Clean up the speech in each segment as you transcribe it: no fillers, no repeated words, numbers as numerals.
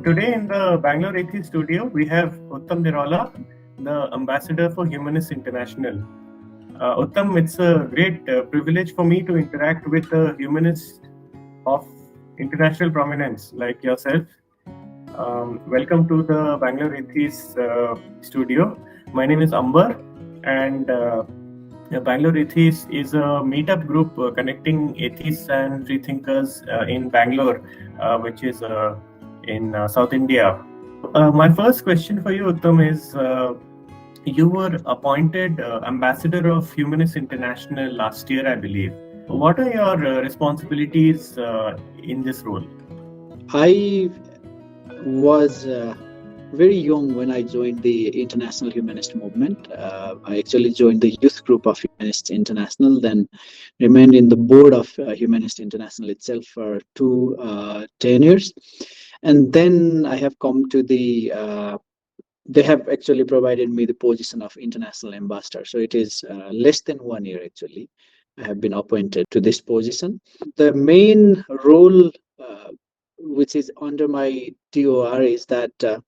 Today in the Bangalore Atheists studio, we have Uttam Niraula, the ambassador for Humanists International. Uttam, it's a great privilege for me to interact with a humanist of international prominence like yourself. Welcome to the Bangalore Atheists studio. My name is Ambar, and Bangalore Atheists is a meetup group connecting atheists and freethinkers in Bangalore, which is in South India. My first question for you, Uttam, is you were appointed ambassador of Humanist International last year, I believe. What are your responsibilities in this role? I was very young when I joined the International Humanist movement. I actually joined the youth group of Humanists International, then remained in the board of Humanist International itself for 10 years. And then I have come to they have actually provided me the position of international ambassador. So it is less than 1 year actually. I have been appointed to this position. The main role which is under my TOR is that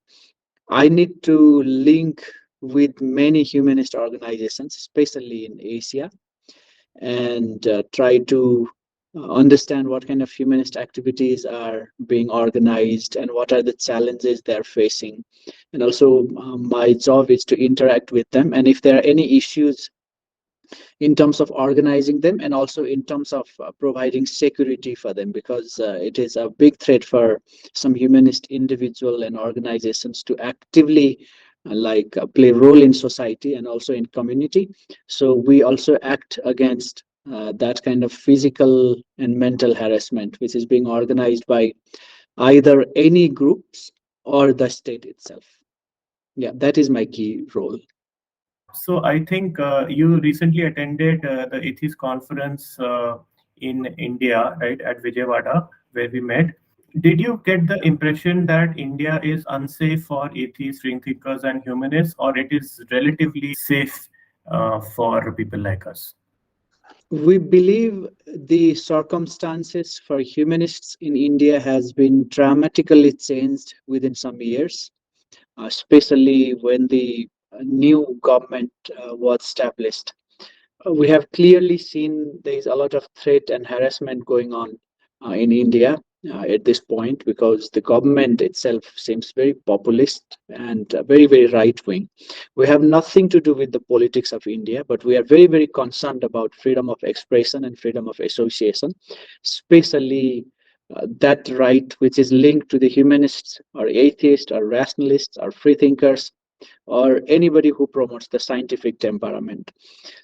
I need to link with many humanist organizations, especially in Asia, and try to understand what kind of humanist activities are being organized and what are the challenges they're facing. And also my job is to interact with them, and if there are any issues in terms of organizing them and also in terms of providing security for them, because it is a big threat for some humanist individual and organizations to actively play a role in society and also in community. So we also act against that kind of physical and mental harassment which is being organized by either any groups or the state itself. Yeah, that is my key role. So I think you recently attended the Atheist conference in India, right, at Vijayawada, where we met. Did you get the impression that India is unsafe for atheists, freethinkers, and humanists, or it is relatively safe for people like us? We believe the circumstances for humanists in India has been dramatically changed within some years, especially when the new government was established. We have clearly seen there is a lot of threat and harassment going on in India at this point, because the government itself seems very populist and very, very right wing. We have nothing to do with the politics of India, but we are very, very concerned about freedom of expression and freedom of association, especially that right which is linked to the humanists or atheists or rationalists or freethinkers or anybody who promotes the scientific temperament.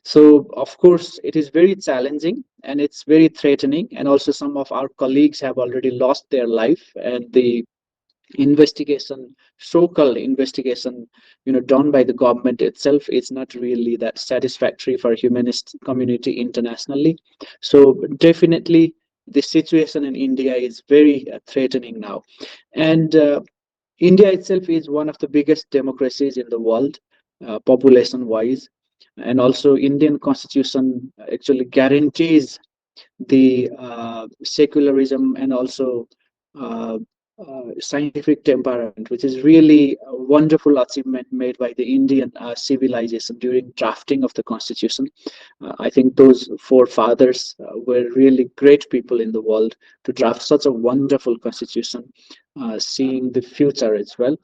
So, of course, it is very challenging and it's very threatening. And also, some of our colleagues have already lost their life, and the investigation, so-called investigation, done by the government itself is not really that satisfactory for humanist community internationally. So, definitely, the situation in India is very threatening now, and India itself is one of the biggest democracies in the world, population-wise, and also Indian Constitution actually guarantees the secularism and also uh, scientific temperament, which is really a wonderful achievement made by the Indian civilization during drafting of the Constitution. I think those forefathers were really great people in the world to draft such a wonderful Constitution, seeing the future as well.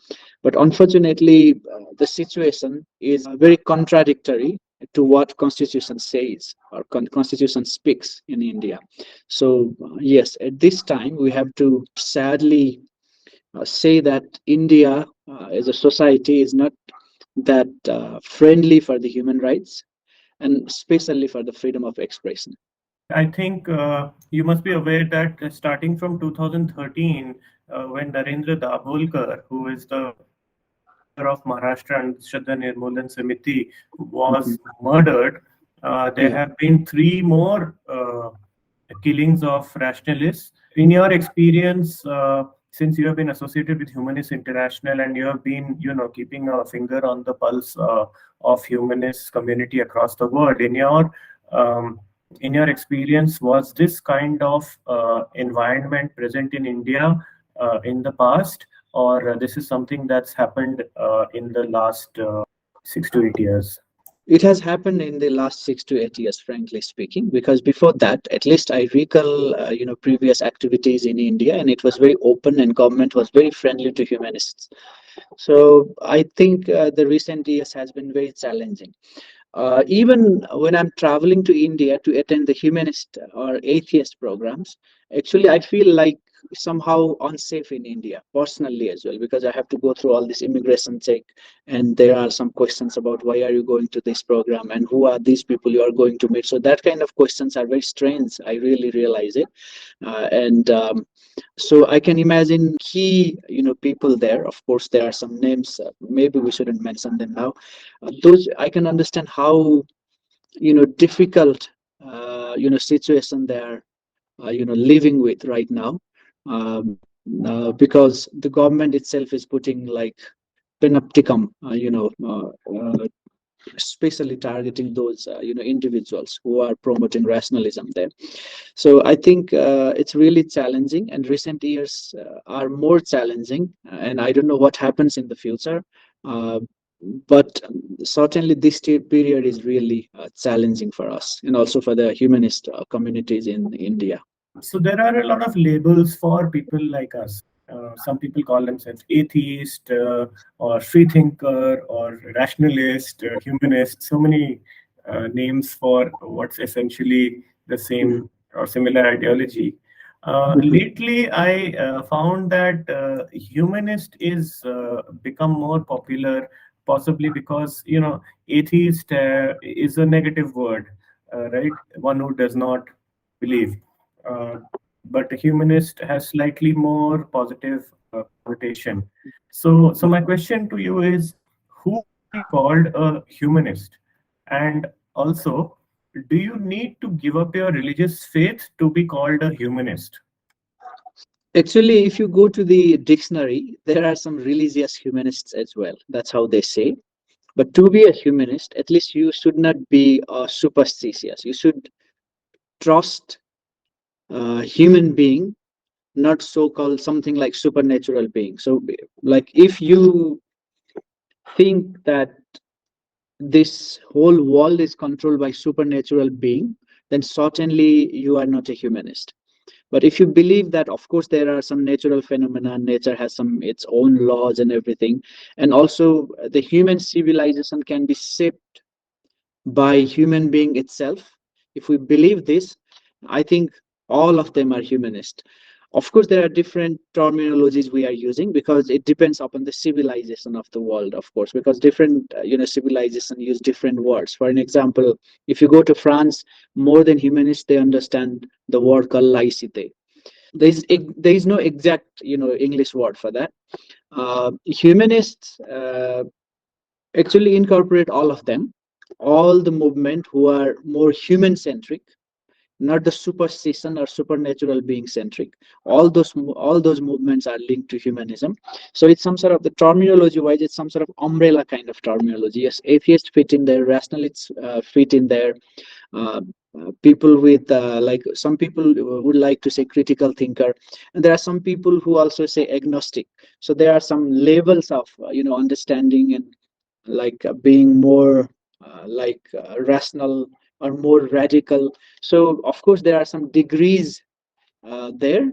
But unfortunately, the situation is very contradictory to what Constitution says or Constitution speaks in India. So yes, at this time we have to sadly say that India as a society is not that friendly for the human rights and especially for the freedom of expression. I think you must be aware that starting from 2013, when Narendra Dabholkar, who is the of Maharashtra and Shraddha Nirmulan Samiti, was murdered, there have been three more killings of rationalists. In your experience, since you have been associated with Humanists International and you have been, keeping a finger on the pulse of humanist community across the world, in your experience, was this kind of environment present in India in the past? or this is something that's happened in the last 6 to 8 years? It has happened in the last 6 to 8 years, frankly speaking, because before that, at least I recall, previous activities in India, and it was very open, and government was very friendly to humanists. So I think the recent years has been very challenging. Even when I'm traveling to India to attend the humanist or atheist programs, actually I feel like somehow unsafe in India personally as well, because I have to go through all this immigration check, and there are some questions about why are you going to this program and who are these people you are going to meet. So that kind of questions are very strange. I really realize it, and so I can imagine key people there. Of course, there are some names. Maybe we shouldn't mention them now. Those I can understand how difficult situation they are living with right now, because the government itself is putting like panopticum, especially targeting those individuals who are promoting rationalism there. So I think it's really challenging, and recent years are more challenging, and I don't know what happens in the future. Uh, but certainly this period is really challenging for us, and also for the humanist communities in India. So there are a lot of labels for people like us. Some people call themselves atheist, or free thinker, or rationalist, humanist. So many names for what's essentially the Mhm. same or similar ideology. Lately, I found that humanist is become more popular, possibly because atheist is a negative word, right? One who does not believe. Uh, but a humanist has slightly more positive connotation. So my question to you is, who should be called a humanist? And also, do you need to give up your religious faith to be called a humanist? Actually, if you go to the dictionary, there are some religious humanists as well. That's how they say. But to be a humanist, at least you should not be superstitious. You should trust human being, not so-called something like supernatural being. So, like if you think that this whole world is controlled by supernatural being, then certainly you are not a humanist. But if you believe that, of course, there are some natural phenomena, nature has some its own laws and everything, and also the human civilization can be shaped by human being itself. If we believe this, I think all of them are humanist. Of course, there are different terminologies we are using because it depends upon the civilization of the world, of course, because different civilization use different words. For an example, if you go to France, more than humanists, they understand the word called laicite. There is no exact English word for that. Humanists actually incorporate all of them, all the movement who are more human centric, not the superstition or supernatural being centric. All those movements are linked to humanism. So it's some sort of, the terminology wise, it's some sort of umbrella kind of terminology. Yes, atheists fit in there, rationalists fit in there, uh, people with like some people would like to say critical thinker, and there are some people who also say agnostic. So there are some levels of understanding, and like being more rational or more radical. So of course there are some degrees there,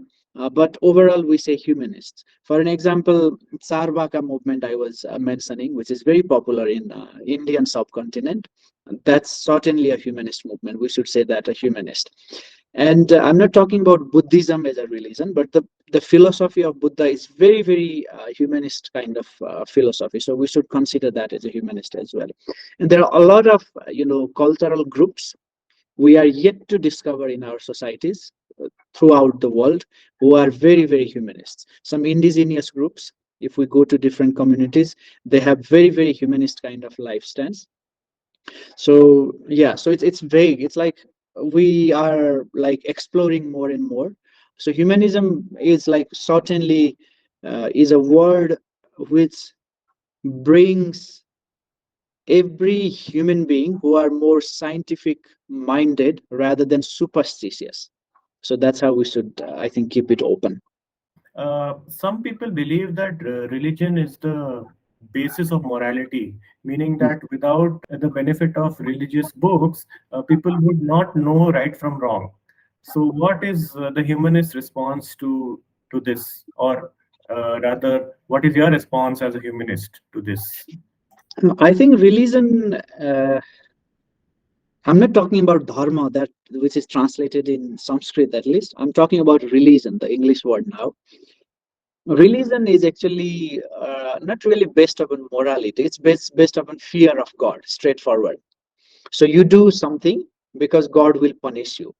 but overall we say humanists. For an example, Sarvaka movement I was mentioning, which is very popular in Indian subcontinent, that's certainly a humanist movement. We should say that a humanist. And I'm not talking about Buddhism as a religion, but the philosophy of Buddha is very, very humanist kind of philosophy. So we should consider that as a humanist as well. And there are a lot of cultural groups we are yet to discover in our societies throughout the world who are very, very humanists. Some indigenous groups, if we go to different communities, they have very, very humanist kind of lifestyles. So yeah, so it's vague. It's like we are like exploring more and more. So humanism is like certainly is a word which brings every human being who are more scientific minded rather than superstitious. So that's how we should, I think, keep it open. Some people believe that religion is the basis of morality, meaning Mm. that without the benefit of religious books, people would not know right from wrong. So, what is the humanist response to this, or rather, what is your response as a humanist to this? I think religion. I'm not talking about dharma, that which is translated in Sanskrit at least. I'm talking about religion, the English word now. Religion is actually not really based upon morality. It's based upon fear of God, straightforward. So you do something because God will punish you.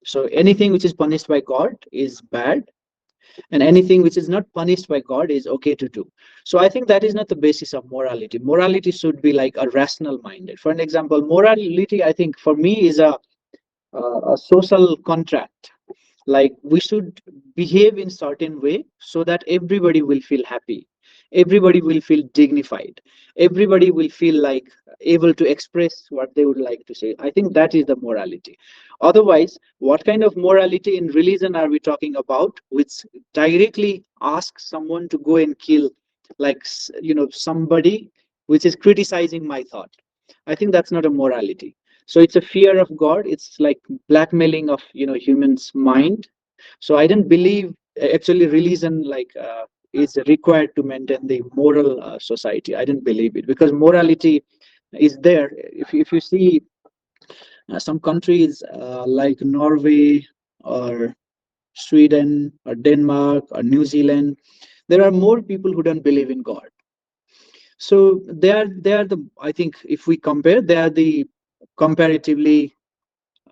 So anything which is punished by God is bad, and anything which is not punished by God is okay to do. So I think that is not the basis of morality. Morality should be like a rational minded. For an example, morality, I think for me is a social contract. Like we should behave in certain way so that everybody will feel happy, everybody will feel dignified, everybody will feel like able to express what they would like to say. I think that is the morality. Otherwise, what kind of morality in religion are we talking about, which directly asks someone to go and kill, like somebody which is criticizing my thought? I think that's not a morality. So it's a fear of God. It's like blackmailing of humans mind. So I don't believe actually religion is required to maintain the moral society. I don't believe it, because morality is there. If you see some countries like Norway or Sweden or Denmark or New Zealand, there are more people who don't believe in God. So they are the, I think if we compare, they are the comparatively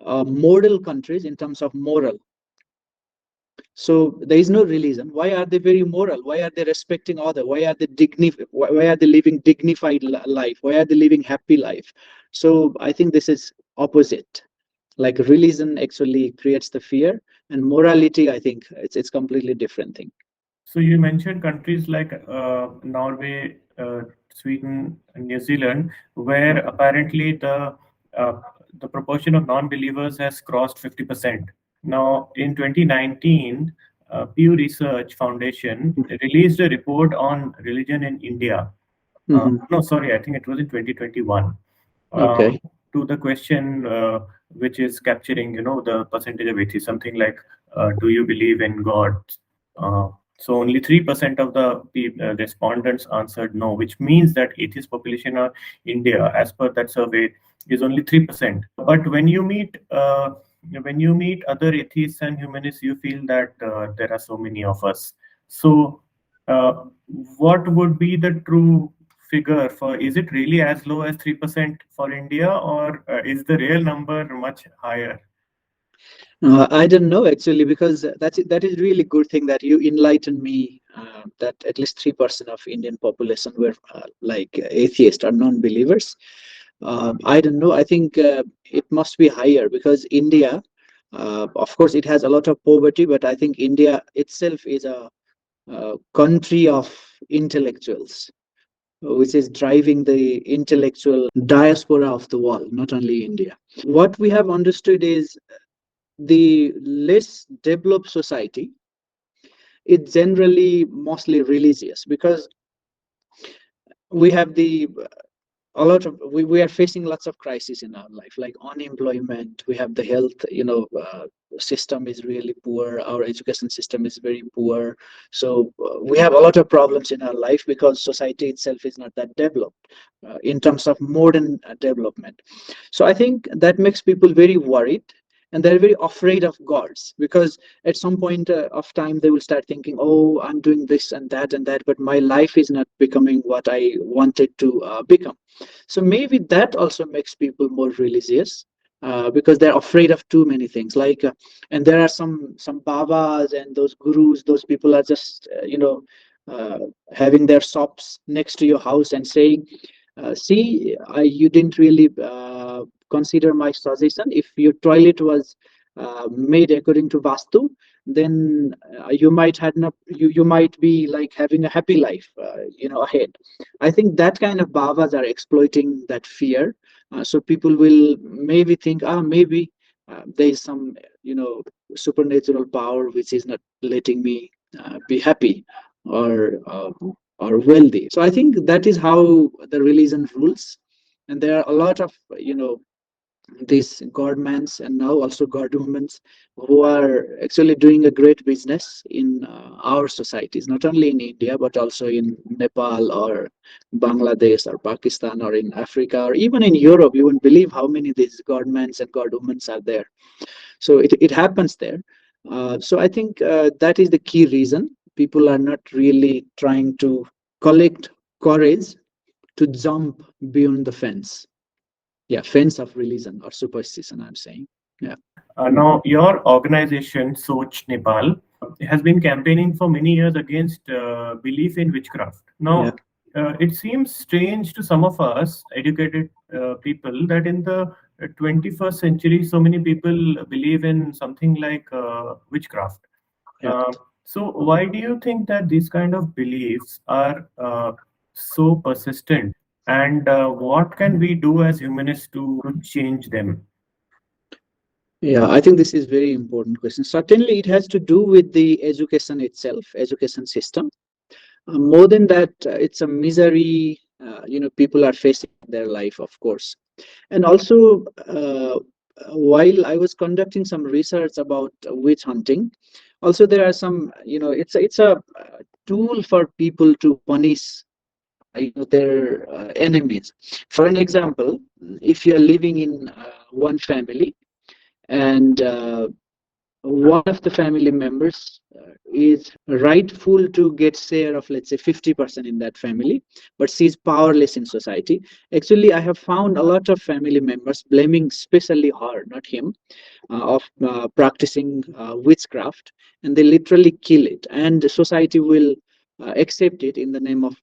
moral countries in terms of moral. So there is no religion. Why are they very moral? Why are they respecting other? Why are they why are they living dignified life? Why are they living happy life? So I think this is opposite. Like religion actually creates the fear, and morality, I think it's completely different thing. So you mentioned countries like Norway, Sweden, and New Zealand, where apparently the proportion of non-believers has crossed 50%. Now, in 2019, Pew Research Foundation released a report on religion in India. Hmm. No, sorry, I think it was in 2021. Okay. To the question which is capturing, the percentage of atheists, something like, do you believe in God? So only 3% of the respondents answered no, which means that atheist population of India, as per that survey, is only 3%. But when you meet other atheists and humanists, you feel that there are so many of us. So, uh, what would be the true figure for? Is it really as low as 3% for India, or is the real number much higher? I don't know actually, because that is really good thing that you enlighten me. That at least 3% of Indian population were like atheists or non-believers. I don't know. I think it must be higher, because India, of course, it has a lot of poverty, but I think India itself is a country of intellectuals, which is driving the intellectual diaspora of the world, not only India. What we have understood is the less developed society is generally mostly religious, because we have the a lot of we are facing lots of crises in our life, like unemployment. We have the health system is really poor, our education system is very poor. So we have a lot of problems in our life because society itself is not that developed in terms of modern development. So I think that makes people very worried, and they're very afraid of gods, because at some point of time they will start thinking, oh, I'm doing this and that, but my life is not becoming what I wanted to become. So maybe that also makes people more religious, because they're afraid of too many things. And there are some babas and those gurus. Those people are just uh, having their shops next to your house and saying, "See, you didn't really consider my suggestion. If your toilet was made according to Vastu, then you might had not you might be like having a happy life, ahead." I think that kind of babas are exploiting that fear. So people will maybe think, maybe there is some, supernatural power which is not letting me be happy or wealthy. So I think that is how the religion rules, and there are a lot of these godmans and now also godwomen who are actually doing a great business in our societies, not only in India but also in Nepal or Bangladesh or Pakistan or in Africa or even in Europe. You won't believe how many these godmans and godwomen are there. So it happens there. So I think that is the key reason people are not really trying to collect courage to jump beyond the fence. Yeah, fence of religion or superstition, I'm saying. Yeah. Now, your organization, Soch Nepal, has been campaigning for many years against belief in witchcraft. Yeah. Now, it seems strange to some of us, educated people, that in the 21st century, so many people believe in something like witchcraft. Yeah. Uh, so, why do you think that these kind of beliefs are so persistent? And what can we do as humanists to change them? Yeah, I think this is very important question. Certainly, it has to do with the education itself, education system. More than that, it's a misery. People are facing in their life, of course. And also, while I was conducting some research about witch hunting, also there are some, it's a tool for people to punish, their enemies. For an example, if you are living in one family and one of the family members is rightful to get share of, let's say, 50% in that family, but she's powerless in society. Actually, I have found a lot of family members blaming especially her, not him, of practicing witchcraft, and they literally kill it, and the society will accept it in the name of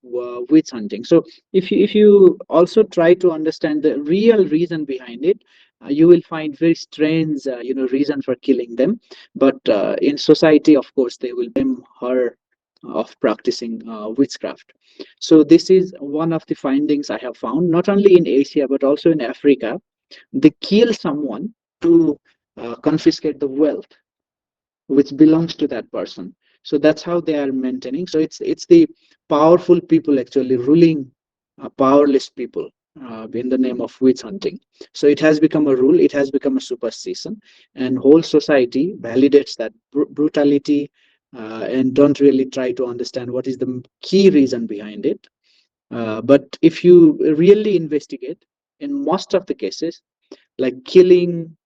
witch hunting. So if you also try to understand the real reason behind it, you will find very strange reason for killing them. But in society, of course, they will blame her of practicing witchcraft. So this is one of the findings I have found, not only in Asia but also in Africa. They kill someone to confiscate the wealth which belongs to that person. So that's how they are maintaining. So it's the powerful people actually ruling powerless people in the name of witch hunting. So it has become a rule, it has become a superstition, and whole society validates that brutality, and don't really try to understand what is the key reason behind it. But if you really investigate, in most of the cases, like killing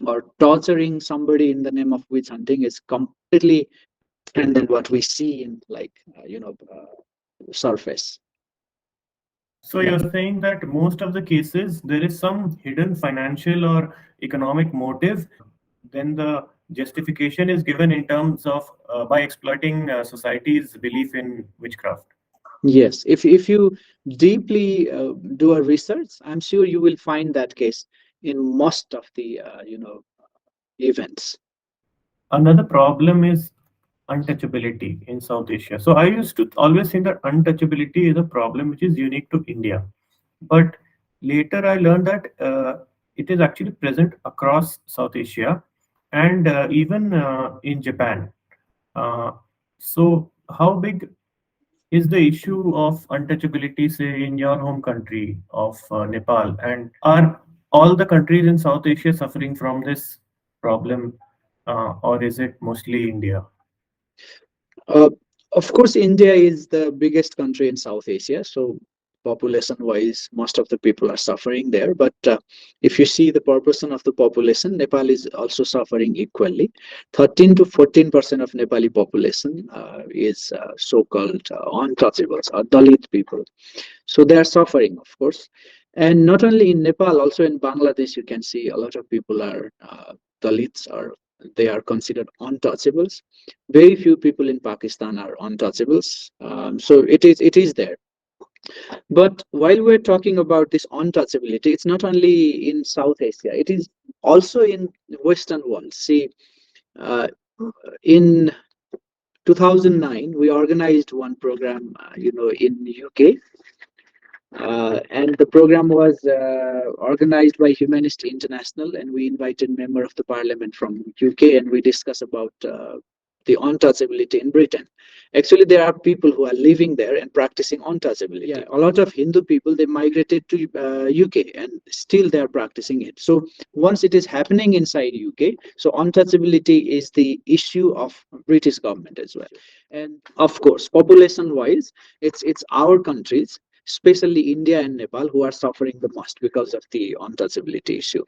or torturing somebody in the name of witch hunting is completely different than what we see in, like, surface. So Yeah. you're saying that most of the cases there is some hidden financial or economic motive, then the justification is given in terms of by exploiting society's belief in witchcraft. Yes, if you deeply do a research, I'm sure you will find that case in most of the events. Another problem is untouchability in South Asia. So I used to always think that untouchability is a problem which is unique to India. But later I learned that it is actually present across South Asia and even in Japan. Uh, so, how big is the issue of untouchability, say, in your home country of Nepal? And are all the countries in South Asia suffering from this problem, or is it mostly India? Uh, of course, India is the biggest country in South Asia, so population-wise, most of the people are suffering there. But if you see the proportion of the population, Nepal is also suffering equally. 13 to 14% of Nepali population is so-called untouchables or Dalit people. So they are suffering, of course. And not only in Nepal, also in Bangladesh, you can see a lot of people are Dalits, or they are considered untouchables. Very few people in Pakistan are untouchables. So it is there. But while we're talking about this untouchability, it's not only in South Asia, it is also in Western world. See, uh, in 2009, we organized one program, in UK, and the program was organized by Humanist International, and we invited member of the parliament from UK, and we discussed about the untouchability in Britain. Actually, there are people who are living there and practicing untouchability. Yeah, a lot of Hindu people, they migrated to UK and still they are practicing it. So once it is happening inside UK, so untouchability is the issue of British government as well. And of course, population wise, it's our countries, especially India and Nepal, who are suffering the most because of the untouchability issue.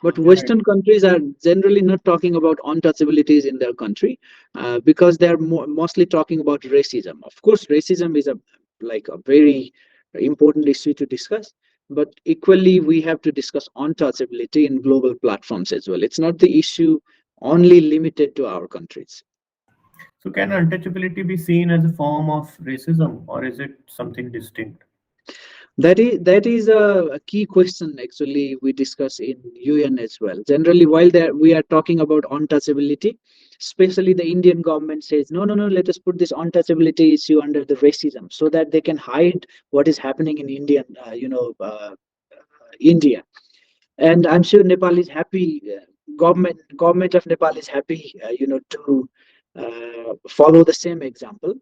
But Right. Western countries are generally not talking about untouchabilities in their country, because they are mostly talking about racism. Of course, racism is a like a very important issue to discuss, but equally we have to discuss untouchability in global platforms as well. It's not the issue only limited to our countries. So, can untouchability be seen as a form of racism, or is it something distinct? That is a key question actually we discuss in UN as well. Generally, while there we are talking about untouchability, especially the Indian government says no, no, no. Let us put this untouchability issue under the racism so that they can hide what is happening in India. And I'm sure Nepal is happy. Government of Nepal is happy, to follow the same example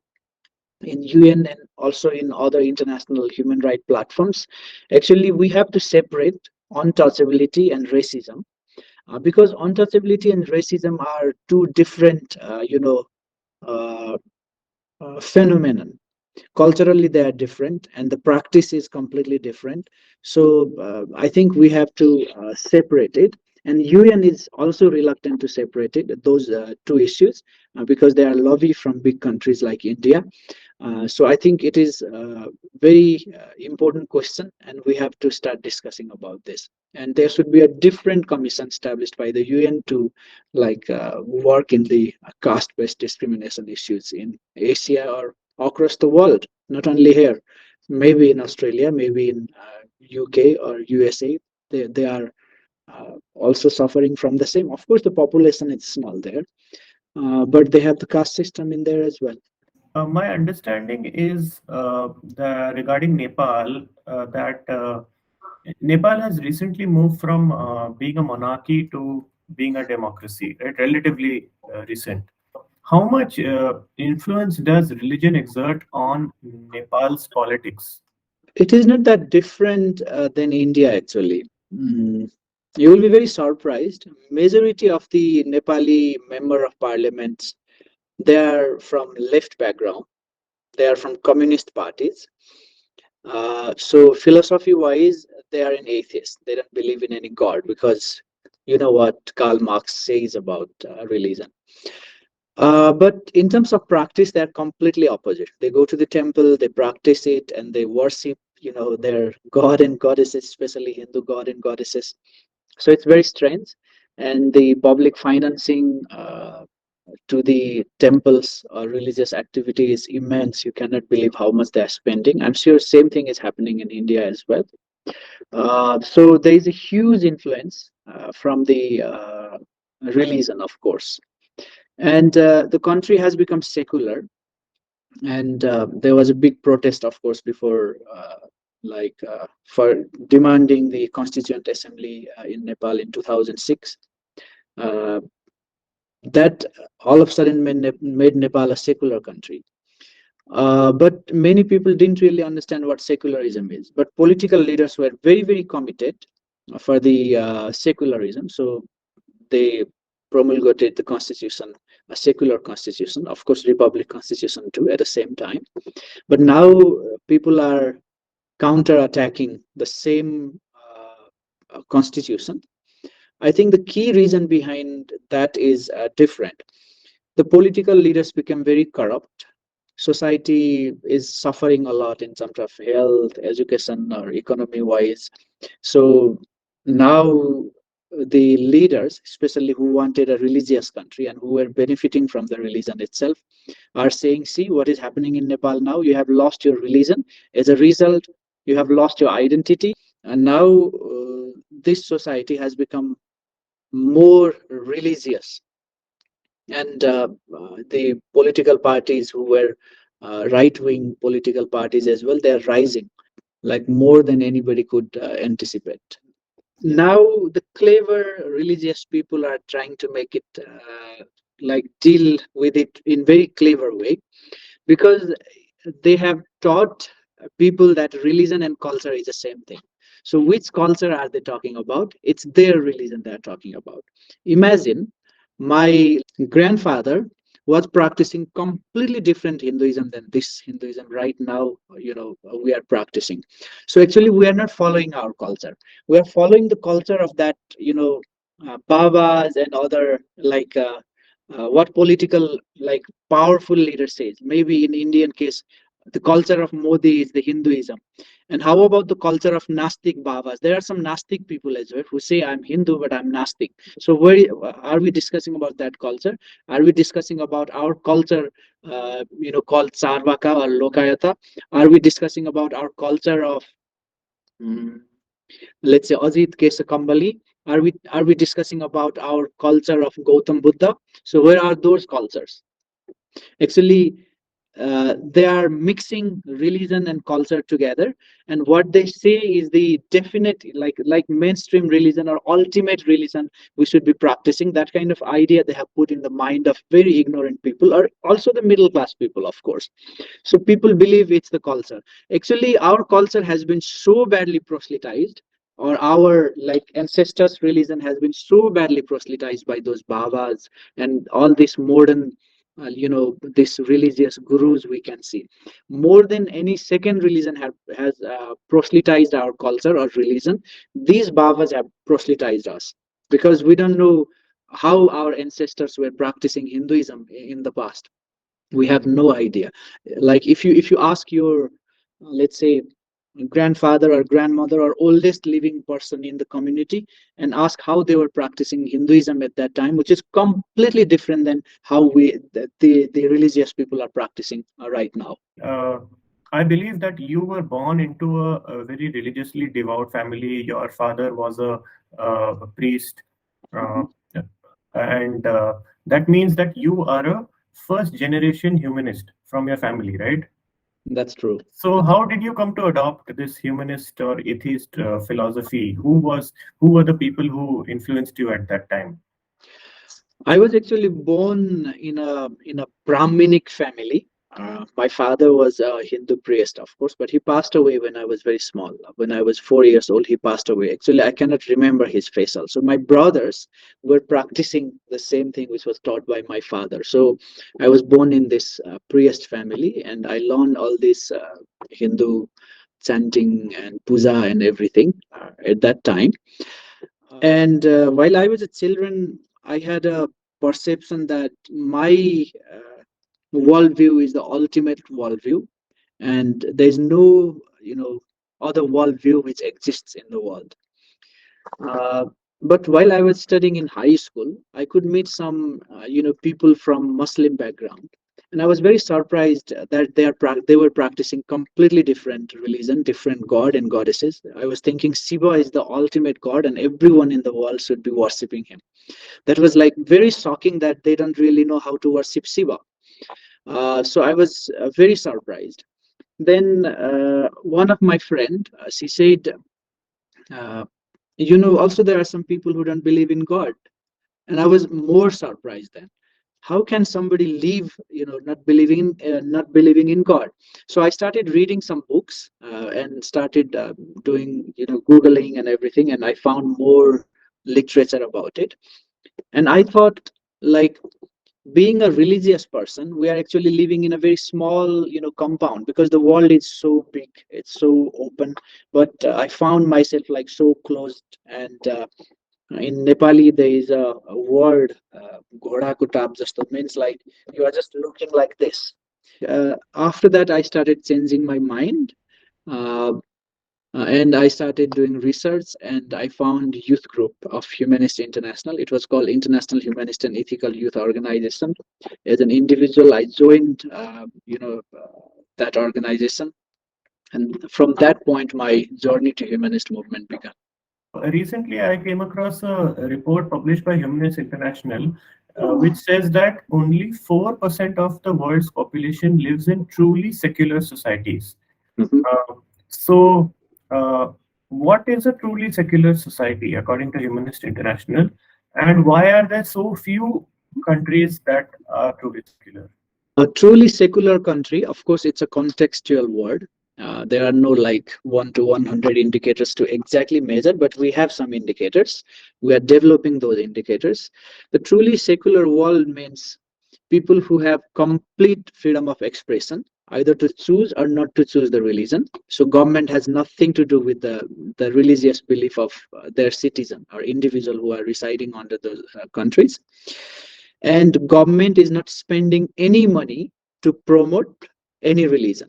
in UN and also in other international human rights platforms. Actually, we have to separate untouchability and racism, because untouchability and racism are two different, uh, phenomenon. Culturally, they are different, and the practice is completely different. So, I think we have to separate it. And UN is also reluctant to separate it, those two issues, because they are lobby from big countries like India. So I think it is a very important question, and we have to start discussing about this. And there should be a different commission established by the UN to work in the caste-based discrimination issues in Asia or across the world, not only here. Maybe in Australia, maybe in UK or USA, they are also suffering from the same. Of course, the population is small there, but they have the caste system in there as well. My understanding is regarding Nepal, that Nepal has recently moved from being a monarchy to being a democracy, right? Relatively recent. How much influence does religion exert on Nepal's politics? It is not that different than India actually. Mm. You will be very surprised. Majority of the Nepali member of parliaments, they are from left background. They are from communist parties. So philosophy wise, they are an atheist. They don't believe in any god, because you know what Karl Marx says about religion. But in terms of practice, they're completely opposite. They go to the temple, they practice it, and they worship, their god and goddesses, especially Hindu god and goddesses. So it's very strange. And the public financing to the temples or religious activity is immense. You cannot believe how much they are spending. I'm sure same thing is happening in India as well. So there is a huge influence from the religion, of course. And the country has become secular, and there was a big protest, of course, before for demanding the constituent assembly in Nepal in 2006. uh, that all of a sudden made Nepal a secular country. But many people didn't really understand what secularism is, but political leaders were very, very committed for the secularism. So they promulgated the constitution, a secular constitution, of course, republic constitution too, at the same time. But now people are counter-attacking the same constitution. I think the key reason behind that is different. The political leaders became very corrupt. Society is suffering a lot in terms of health, education, or economy wise. So now the leaders, especially who wanted a religious country and who were benefiting from the religion itself, are saying, see what is happening in Nepal now. You have lost your religion. As a result, you have lost your identity. And now this society has become more religious. And the political parties who were right-wing political parties as well, they're rising like more than anybody could anticipate. Now the clever religious people are trying to make it like deal with it in very clever way, because they have taught people that religion and culture is the same thing. So which culture are they talking about? It's their religion they're talking about. Imagine my grandfather was practicing completely different Hinduism than this Hinduism right now, we are practicing. So actually we are not following our culture. We are following the culture of that, Babas and other, like what political, like, powerful leader says. Maybe in Indian case, the culture of Modi is the Hinduism. And how about the culture of Nastik Babas? There are some Nastik people as well who say, I'm Hindu, but I'm Nastik. So where are we discussing about that culture? Are we discussing about our culture, called Sarvaka or Lokayata? Are we discussing about our culture of, mm, let's say, Ajit Kesakambali? Are we discussing about our culture of Gautam Buddha? So where are those cultures? Actually, they are mixing religion and culture together, and what they say is the definite, like mainstream religion or ultimate religion we should be practicing. That kind of idea they have put in the mind of very ignorant people, or also the middle class people, of course. So people believe it's the culture. Actually, our culture has been so badly proselytized, or our, like, ancestors religion has been so badly proselytized by those babas and all this modern, this religious gurus we can see. More than any second religion has proselytized our culture or religion, these babas have proselytized us, because we don't know how our ancestors were practicing Hinduism in the past. We have no idea. Like, if you ask your, let's say, grandfather or grandmother or oldest living person in the community, and ask how they were practicing Hinduism at that time, which is completely different than how the religious people are practicing right now. Uh, I believe that you were born into a very religiously devout family. Your father was a priest, uh, and that means that you are a first generation humanist from your family, right? That's true. So, how did you come to adopt this humanist or atheist philosophy? Who were the people who influenced you at that time? I was actually born in a Brahminic family. My father was a Hindu priest, of course, but he passed away when I was very small. When I was 4 years old, he passed away. Actually, I cannot remember his face also. My brothers were practicing the same thing which was taught by my father. So I was born in this priest family, and I learned all this Hindu chanting and puja and everything at that time. And while I was a children, I had a perception that my worldview is the ultimate worldview, and there's no, other worldview which exists in the world. Uh, but while I was studying in high school, I could meet some, people from Muslim background, and I was very surprised that they were practicing completely different religion, different god and goddesses. I was thinking Shiva is the ultimate god, and everyone in the world should be worshiping him. That was like very shocking that they don't really know how to worship Shiva. So I was very surprised. Then one of my friend, she said, uh, also there are some people who don't believe in God. And I was more surprised then. How can somebody leave, not believing in God? So I started reading some books and started doing, Googling and everything, and I found more literature about it. And I thought, like, being a religious person, we are actually living in a very small, compound, because the world is so big, it's so open. But I found myself like so closed. And in Nepali, there is a word, "ghoda kutab," just means like you are just looking like this. After that, I started changing my mind. Uh, and I started doing research, and I found youth group of Humanist International. It was called International Humanist and Ethical Youth Organization. As an individual, I joined, that organization, and from that point, my journey to humanist movement began. Recently, I came across a report published by Humanists International, which says that only 4% of the world's population lives in truly secular societies. Mhm. Uh, so, uh, what is a truly secular society according to Humanist International, and why are there so few countries that are truly secular? A truly secular country, of course, it's a contextual word. There are no like 1 to 100 indicators to exactly measure, but we have some indicators. We are developing those indicators. The truly secular world means people who have complete freedom of expression, either to choose or not to choose the religion. So government has nothing to do with the religious belief of their citizen or individual who are residing under those countries. And government is not spending any money to promote any religion.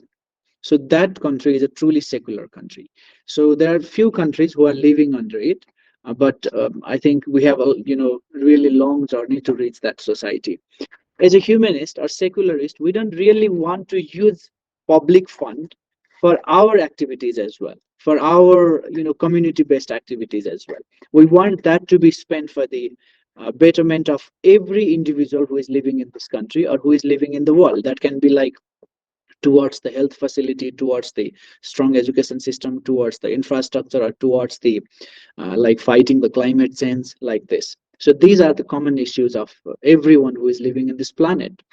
So that country is a truly secular country. So there are few countries who are living under it, but I think we have a really long journey to reach that society. As a humanist or secularist, we don't really want to use public fund for our activities as well, for our community-based activities as well. We want that to be spent for the betterment of every individual who is living in this country or who is living in the world. That can be like towards the health facility, towards the strong education system, towards the infrastructure, or towards the like fighting the climate change, like this. So these are the common issues of everyone who is living in this planet.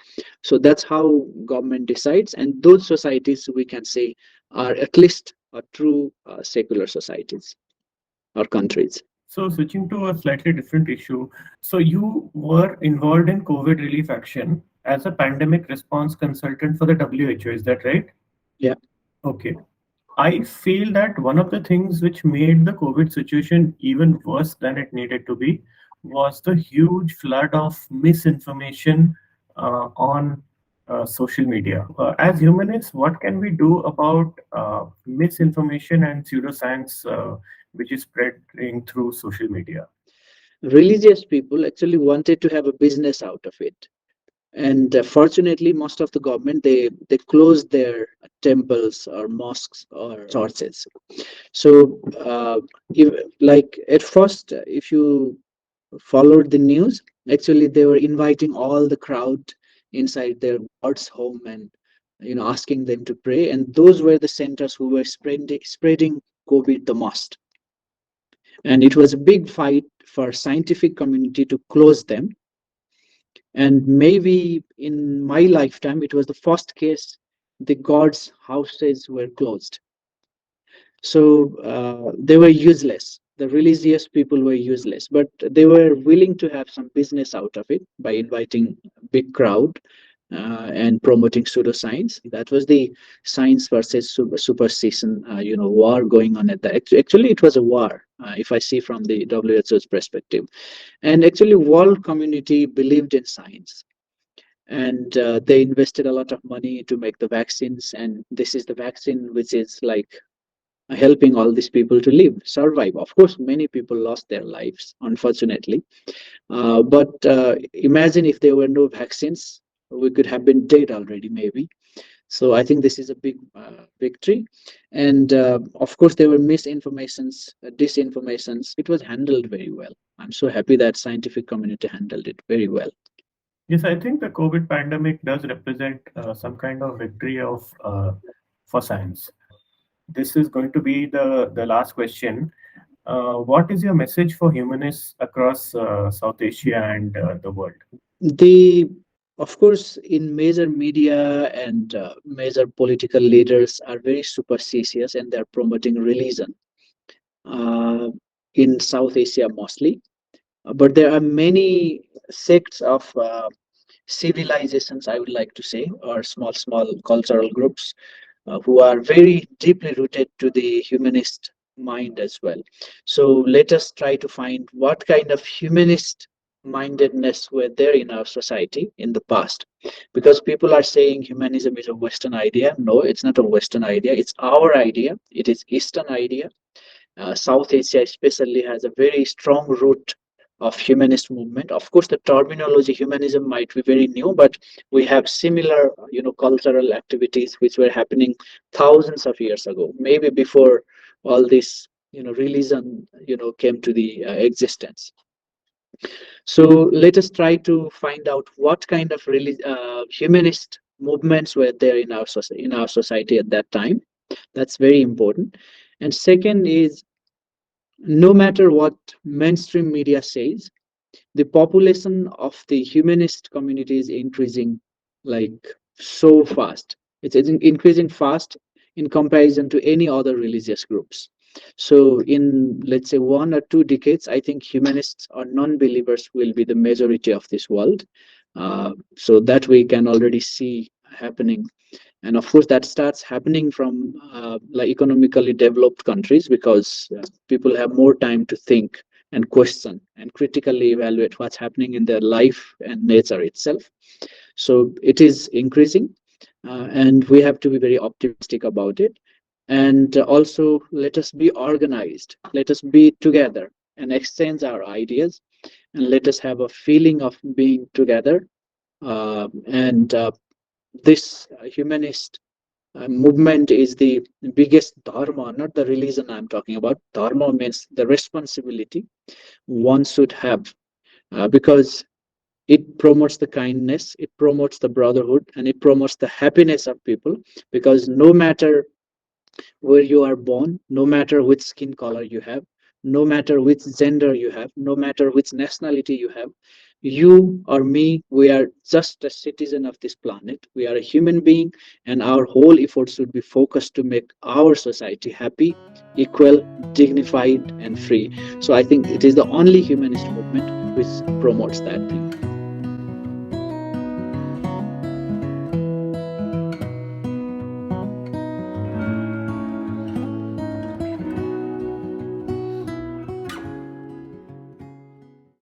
So that's how government decides, and those societies we can say are at least true secular societies or countries. So, switching to a slightly different issue. So, you were involved in COVID relief action as a pandemic response consultant for the WHO. Is that right? Yeah. Okay. I feel that one of the things which made the COVID situation even worse than it needed to be was the huge flood of misinformation on social media. As humanists, what can we do about misinformation and pseudoscience which is spreading through social media? Religious people actually wanted to have a business out of it, and fortunately most of the government, they closed their temples or mosques or churches. So if, like at first, if you followed the news, actually they were inviting all the crowd inside their god's home and asking them to pray, and those were the centers who were spreading COVID the most. And it was a big fight for scientific community to close them. And maybe in my lifetime it was the first case the gods houses were closed. So they were useless. The religious people were useless, but they were willing to have some business out of it by inviting big crowd and promoting pseudoscience. That was the science versus superstition, war going on at that. Actually, it was a war, if I see from the WHO's perspective. And actually, world community believed in science, and they invested a lot of money to make the vaccines. And this is the vaccine which is like helping all these people to live, survive. Of course, many people lost their lives, unfortunately. But imagine if there were no vaccines, we could have been dead already, maybe. So I think this is a big victory. And of course, there were misinformations, disinformations. It was handled very well. I'm so happy that scientific community handled it very well. Yes, I think the COVID pandemic does represent some kind of victory of for science. This is going to be the last question. What is your message for humanists across South Asia and the world? The Of course, in major media and major political leaders are very superstitious, and they're promoting religion uh, in South Asia mostly. But there are many sects of civilizations, I would like to say, or small cultural groups who are very deeply rooted to the humanist mind as well. So let us try to find what kind of humanist mindedness were there in our society in the past. Because people are saying humanism is a Western idea. No, it's not a Western idea. It's our idea. It is Eastern idea. South Asia especially has a very strong root of humanist movement. Of course, the terminology humanism might be very new, but we have similar, cultural activities which were happening thousands of years ago, maybe before all this, religion, came to the existence. So let us try to find out what kind of humanist movements were there in our society at that time. That's very important. And second is, no matter what mainstream media says, the population of the humanist community is increasing like so fast. It's increasing fast in comparison to any other religious groups. So in, let's say, 1 or 2 decades, I think humanists or non-believers will be the majority of this world. So that we can already see happening. And of course that starts happening from like economically developed countries, because people have more time to think and question and critically evaluate what's happening in their life and nature itself. So it is increasing, and we have to be very optimistic about it. And also, let us be organized, let us be together and exchange our ideas, and let us have a feeling of being together. And This humanist movement is the biggest dharma, not the religion I'm talking about. Dharma means the responsibility one should have, because it promotes the kindness, it promotes the brotherhood, and it promotes the happiness of people. Because no matter where you are born, no matter which skin color you have, no matter which gender you have, no matter which nationality you have, you or me, we are just a citizen of this planet. We are a human being, and our whole effort should be focused to make our society happy, equal, dignified, and free. So I think it is the only humanist movement which promotes that thing.